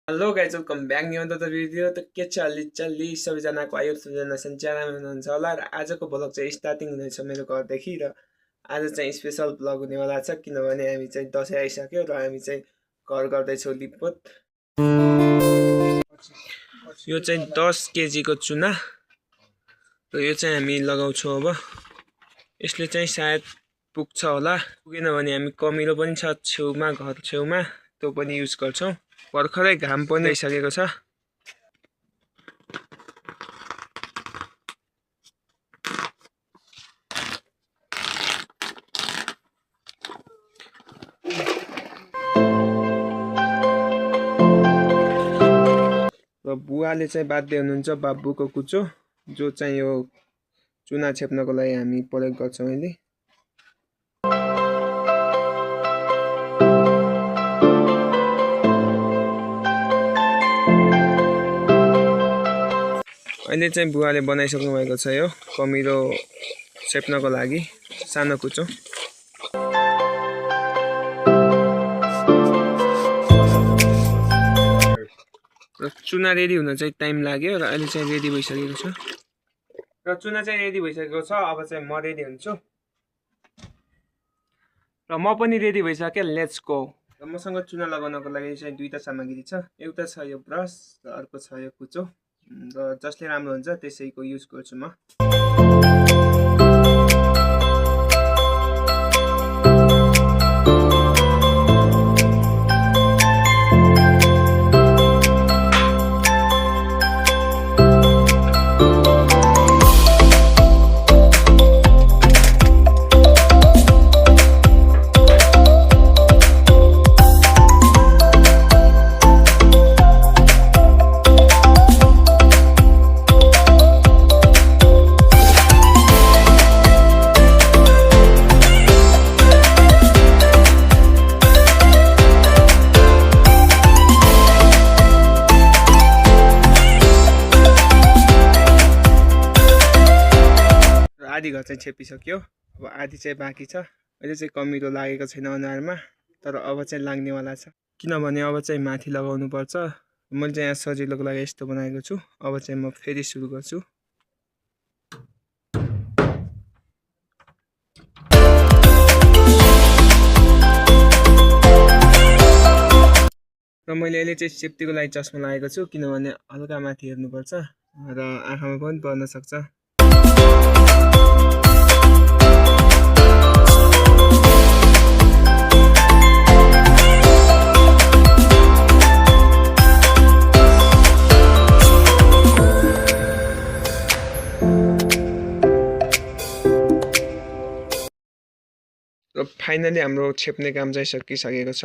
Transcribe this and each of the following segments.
Hello guys welcome back new another video त के छ अलि सबैजनाको आयो सबैजना सन्च्यानामा हुनुहुन्छ होला र आजको भ्लग चाहिँ स्टार्टिङ हुनेछ मेरो घरदेखि र आज चाहिँ स्पेसल भ्लग हुनेवाला छ किनभने हामी चाहिँ दसैँ आइसक्यो र हामी चाहिँ घर गर्दैछौँ लिपपोत। यो चाहिँ 10 केजीको चुना र यो चाहिँ हामी लगाउँछौँ। अब यसले चाहिँ सायद पुग्छ होला, पुगेन भने हामी कमिलो पनि छ छेउमा, घर छेउमा, त्यो पनि युज गर्छौँ। भर्खरै घाम पनि आइसकेको छ। र बुवाले चाहिँ बाध्य हुनुहुन्छ बाबुको कुचो, जो चाहिँ यो चुना छेप्नको लागि हामी प्रयोग गर्छौँ अहिले। अहिले चाहिँ बुवाले बनाइसक्नु भएको छ यो कमिलो छेप्नको लागि सानो कुचो। र चुना रेडी हुन चाहिँ टाइम लाग्यो र अहिले चाहिँ रेडी भइसकेको छ। र चुना चाहिँ रेडी भइसकेको छ। अब चाहिँ म रेडी हुन्छु र म पनि रेडी भइसकेँ। Let's go. र मसँग चुना लगाउनको लागि चाहिँ दुईटा सामग्री छ। एउटा छ यो ब्रस र अर्को छ यो कुचो, र जसले राम्रो हुन्छ त्यसैको युज गर्छु म। आधी घर चाहिँ छेपिसक्यो, अब आधी चाहिँ बाँकी छ। अहिले चाहिँ कमिलो लागेको छैन अनुहारमा, तर अब चाहिँ लाग्नेवाला छ किनभने अब चाहिँ माथि लगाउनु पर्छ। मैले चाहिँ यहाँ सजिलोको लागि यस्तो बनाएको छु। अब चाहिँ म फेरि सुरु गर्छु। र मैले अहिले चाहिँ सेफ्टीको लागि चस्मा लगाएको छु किनभने हल्का माथि हेर्नुपर्छ र आँखामा पनि पर्न सक्छ। र फाइनली हाम्रो छेप्ने काम चाहिँ सकिसकेको छ।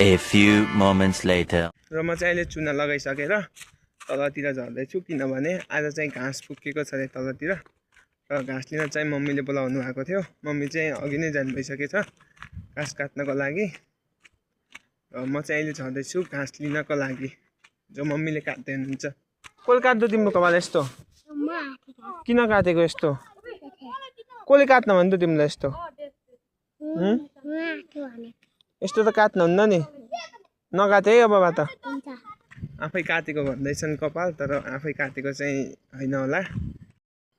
A few moments later. र म चाहिँ अहिले चुना लगाइसकेर तलतिर झर्दैछु किनभने आज चाहिँ घाँस पुगेको छ अरे तलतिर, र घाँस लिन चाहिँ मम्मीले बोलाउनु भएको थियो। मम्मी चाहिँ अघि नै जानु भइसकेछ घाँस काट्नको लागि, र म चाहिँ अहिले झर्दैछु घाँस लिनको लागि जो मम्मीले काट्दै हुनुहुन्छ। कसले काट्दो तिम्रो कपाल यस्तो? किन काटेको यस्तो? कसले काट्न भन्यो त तिमीलाई यस्तो? यस्तो त काट्नुहुन्न नि, नकाटे है अब त। आफै काटेको भन्दैछन् कपाल, तर आफै काटेको चाहिँ होइन होला।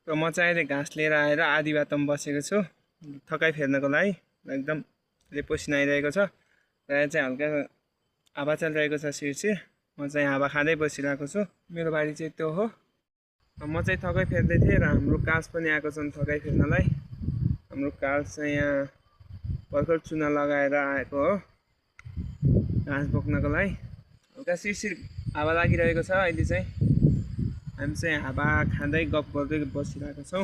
र म चाहिँ अहिले घाँस लिएर आएर आधी बाटोमा बसेको छु थकाइ फेर्नको लागि। एकदम पसिना आइरहेको छ र यहाँ चाहिँ हल्का हावा चलिरहेको छ सिरसिर। म चाहिँ हावा खाँदै बसिरहेको छु। मेरो बारी चाहिँ त्यो हो। म चाहिँ थकाइ फेर्दै थिएँ र हाम्रो कास पनि आएको छन् थकाइ फेर्नलाई। हाम्रो कास चाहिँ यहाँ भर्खर चुना लगाएर आएको हो घाँस बोक्नको लागि। हल्का सिरसिर हावा लागिरहेको छ। अहिले चाहिँ हामी चाहिँ हावा खाँदै गफ गर्दै बसिरहेको छौँ।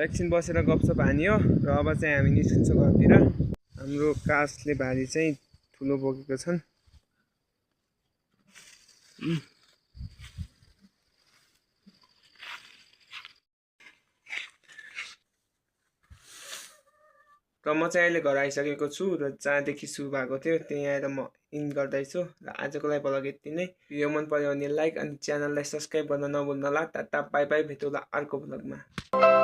एकछिन बसेर गफसप हानियो र अब चाहिँ हामी निस्किन्छौँ घरतिर। हाम्रो कासले भारी चाहिँ ठुलो बोकेको छन्। र म चाहिँ अहिले घर आइसकेको छु र जहाँदेखि सुरु भएको थियो त्यहीँ आएर म इन गर्दैछु र आजको लागि भ्लग यति नै। भिडियो मन पर्यो भने लाइक अनि च्यानललाई सब्सक्राइब गर्न नभुल्नु होला। टाटा बाई बाई, भेटौँला अर्को भ्लगमा।